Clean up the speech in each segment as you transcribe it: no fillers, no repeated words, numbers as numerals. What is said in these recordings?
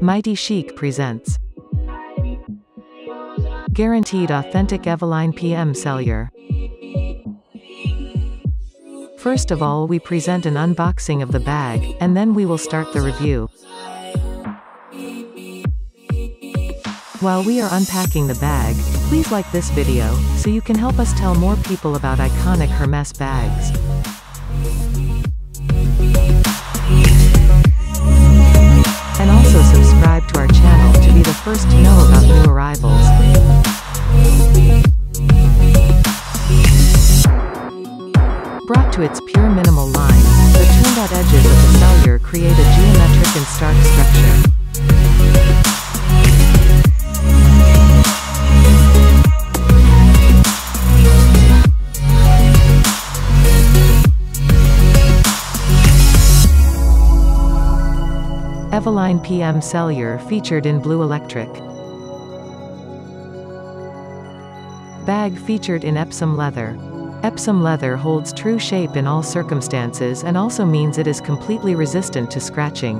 Mightychic presents Guaranteed Authentic Evelyne PM Sellier. First of all, we present an unboxing of the bag, and then we will start the review. While we are unpacking the bag, please like this video, so you can help us tell more people about iconic Hermes bags. And also subscribe to our channel to be the first to know about new arrivals. Brought to its pure minimal line, the turned-out edges of the Sellier create a geometric and stark structure. Evelyne PM Sellier featured in Bleu Electrique. Bag featured in epsom leather. Epsom leather holds true shape in all circumstances and also means it is completely resistant to scratching.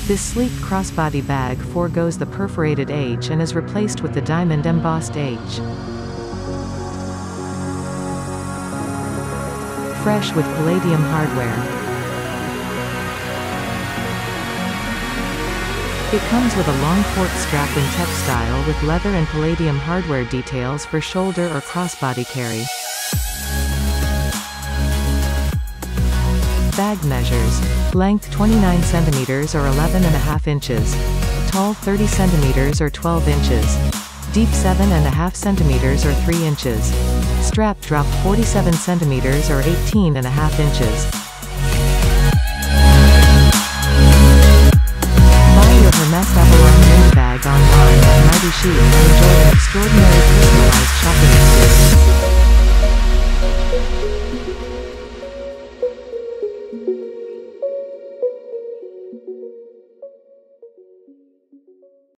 This sleek crossbody bag forgoes the perforated H and is replaced with the diamond embossed H. Fresh with Palladium hardware. It comes with a long port strap in textile with leather and Palladium hardware details for shoulder or crossbody carry. Bag measures. Length 29 cm or 11.5 inches. Tall 30 cm or 12 inches. Deep 7.5 cm or 3 inches. Strap drop 47 cm or 18.5 inches.